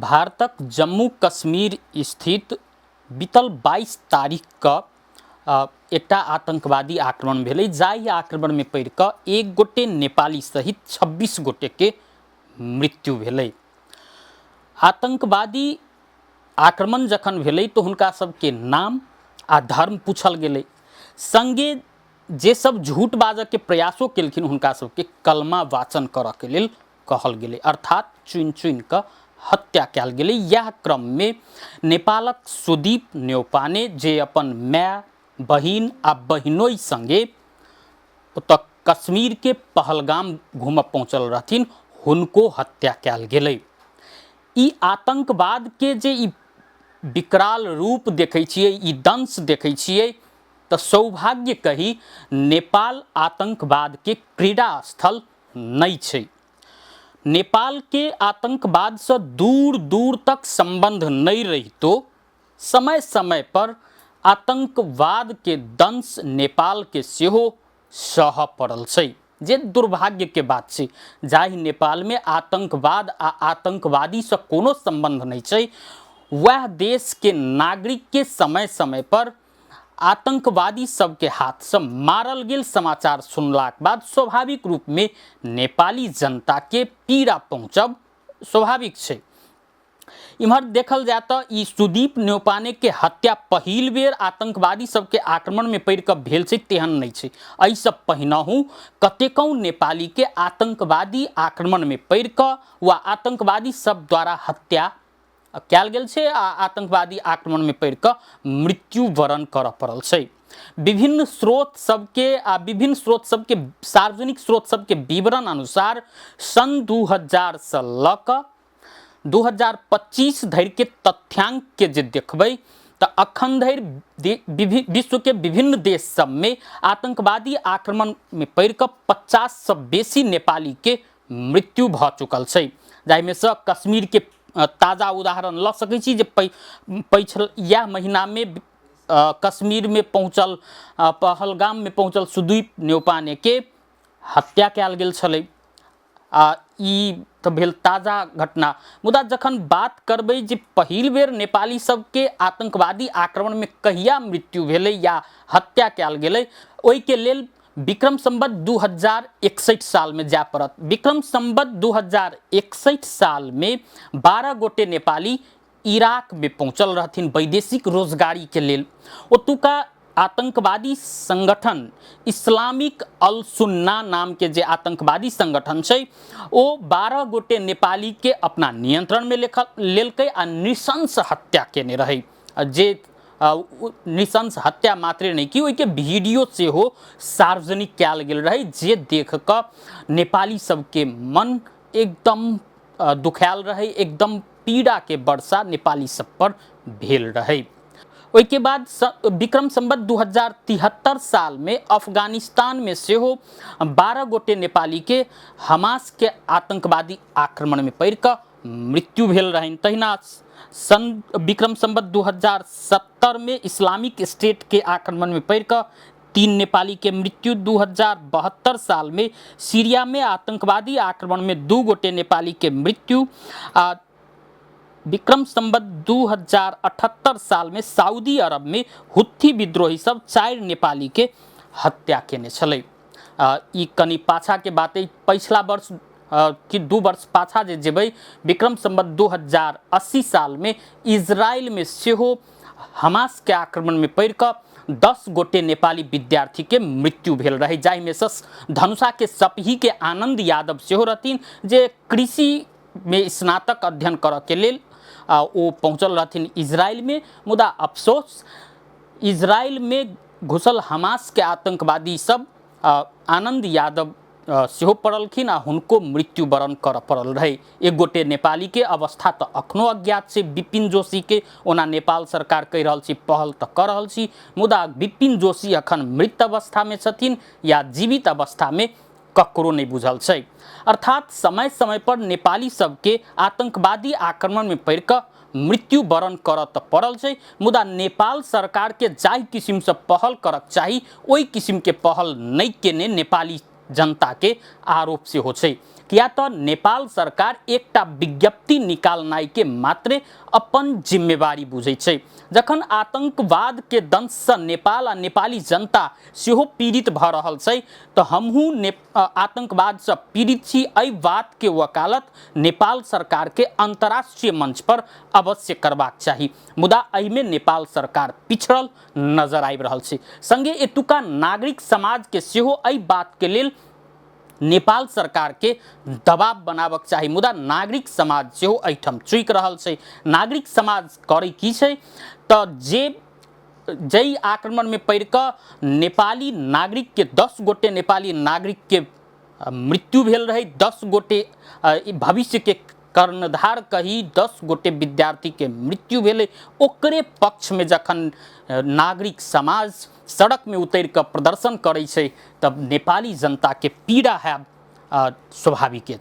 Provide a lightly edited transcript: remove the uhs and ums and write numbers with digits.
भारतक जम्मू कश्मीर स्थित बीतल 22 तारीख क एकटा आतंकवादी आक्रमण भेलै, जाहि आक्रमण में पड़ क एक गोटे नेपाली सहित 26 गोटे के मृत्यु भेलै। आतंकवादी आक्रमण जखन भेलै तो हुनका सबके नाम आ धर्म पूछल गेलै, संगे जे सब झूठ बाजऽ के प्रयासो केलखिन हुनका सबके कलमा वाचन करऽ के लेल कहल गेलै, अर्थात चुनि चुनि क हत्या कयल गेलै। यह क्रम में नेपालक सुदीप न्यौपाने जे अपन माय बहिन आ बहिनोई संगे ओतऽ कश्मीर के पहलगाम घूमऽ पहुँचल रहथिन, हुनको हत्या कयल गेलै। ई आतंकवाद के जे ई विकराल रूप देखै छियै, ई दंश देखै छियै, तो सौभाग्य कही नेपाल आतंकवाद के क्रीड़ा स्थल नहीं छै। नेपाल के आतंकवाद से दूर दूर तक संबंध नहीं रहितो समय समय पर आतंकवाद के दंश नेपाल के सेहो सहऽ पड़ल छै, जे दुर्भाग्य के बात छै। जाहि नेपाल में आतंकवाद आ आतंकवादी से कोनो संबंध नहीं छै, वह देश के नागरिक के समय समय पर आतंकवादी सबके हाथ से मारल गेल समाचार सुनलाक बाद स्वाभाविक रूप में नेपाली जनता के पीड़ा पहुँचब स्वाभाविक छै। इम्हर देखल जाए तो ई सुदीप न्यौपाने के हत्या पहिल बेर आतंकवादी सबके आक्रमण में पड़ क भेल छै तेहन नहीं छै। एहि से पहिनहु कतेकौ नेपाली के आतंकवादी आक्रमण में पड़ क वा आतंकवादी सब द्वारा हत्या कयल गेल छै आ आतंकवादी आक्रमण में पड़ क मृत्यु वरण करऽ पड़ल छै। विभिन्न स्रोत सबके सार्वजनिक स्रोत सबके विवरण अनुसार सन 2000 से ल क 2025 धरि के तथ्यांक के जे देखबै तो अखन धरि विश्व के विभिन्न देश सब में आतंकवादी आक्रमण में पड़ क 50 से बेसी नेपाली के मृत्यु भ चुकल छै। जाहिमें से कश्मीर के ताजा उदाहरण ल सकै छी जे यह महीना में कश्मीर में पहुँचल पहलगाम में पहुँचल सुदीप न्यौपाने के हत्या कयल गेल छलै। ई तो भेल ताजा घटना। मुदा जखन बात करबै जे पहिल बेर नेपाली सबके आतंकवादी आक्रमण में कहिया मृत्यु भेलै या हत्या कयल गेलै, ओहि के लेल विक्रम संवत 2061 साल में जाय पड़त। विक्रम संवत 2061 साल में 12 गोटे नेपाली इराक में पहुँचल रहथिन वैदेशिक रोजगारी के लेल। ओतुका आतंकवादी संगठन इस्लामिक अल सुन्ना नाम के जे आतंकवादी संगठन छै, ओ 12 गोटे नेपाली के अपना नियंत्रण में लेलकै आ नृशंस हत्या केने रहे। जे नृशंस हत्या मात्रे नहीं कि ओहि के वीडियो से हो सार्वजनिक कयल गेल रहे, जे देख क नेपाली सबके मन एकदम दुखायल रहे, एकदम पीड़ा के वर्षा नेपाली सब पर भेल रहे। ओहि के बाद विक्रम संवत 2073 साल में अफगानिस्तान में सेहो 12 गोटे नेपाली के हमास के आतंकवादी आक्रमण में पड़ क मृत्यु भेल रहनि। तहिना विक्रम संवत 2070 में इस्लामिक स्टेट के आक्रमण में पड़ क 3 नेपाली के मृत्यु। 2072 साल में सीरिया में आतंकवादी आक्रमण में 2 गोटे नेपाली के मृत्यु। विक्रम संवत 2078 साल में सऊदी अरब में हुत्थी विद्रोही सब 4 नेपाली के हत्या केने छलै। ई कनी पाछा के बात है, पिछला वर्ष कि 2 वर्ष पाछा जे जेबै विक्रम संवत 2080 साल में इजराइल में सेहो हमास के आक्रमण में पड़ क 10 गोटे नेपाली विद्यार्थी के मृत्यु भेल रहे। जाहि में से धनुषा के सपही के आनंद यादव सेहो रहथिन, जे कृषि में स्नातक अध्ययन करऽ के लेल ओ पहुँचल रहथिन इजराइल में। मुदा अफसोस इजराइल में घुसल हमास के आतंकवादी सब आनंद यादव सेहो पड़लखिन आ हुनको मृत्यु वरण करऽ पड़ल रहे। एक गोटे नेपाली के अवस्था तो अखनो अज्ञात छै, विपिन जोशी के। ओना नेपाल सरकार कहि रहल छी पहल तो कर रहल छी, मुदा विपिन जोशी अखन मृत अवस्था में छथिन या जीवित अवस्था में ककरो नहीं बुझल छै। अर्थात समय समय पर नेपाली सबके आतंकवादी आक्रमण में पड़ क मृत्यु वरण करऽ तो पड़ल छै, मुदा नेपाल सरकार के जाहि किस्म से पहल करक चाही ओहि किस्म के पहल नहीं केने नेपाली जनता के आरोप से हो छै। किया तो नेपाल सरकार एकटा विज्ञप्ति निकालनाई के मात्रे अपन जिम्मेवारी बुझै छै। जखन आतंकवाद के दंश से नेपाल आ नेपाली जनता सेहो पीड़ित भ रहल छै तो हमहू आतंकवाद से पीड़ित छी। एहि बात के वकालत नेपाल सरकार के अंतर्राष्ट्रीय मंच पर अवश्य करबाक चाही। मुदा एहि में नेपाल सरकार पिछड़ल नजर आबि रहल छै। संगे एतुका नागरिक समाज के सेहो एहि बात के लेल नेपाल सरकार के दबाव बनाबक चाही। मुदा नागरिक समाज सेहो एहिठाम चुइक रहल छै। नागरिक समाज करै की छै तो जई आक्रमण में पड़ कऽ नेपाली नागरिक के 10 गोटे नेपाली नागरिक के मृत्यु भेल रहे, 10 गोटे भविष्य के कर्णधार कही 10 गोटे विद्यार्थी के मृत्यु भेले, ओकरे पक्ष में जखन नागरिक समाज सड़क में उतर कऽ प्रदर्शन करै छै तब नेपाली जनता के पीड़ा है स्वाभाविक है।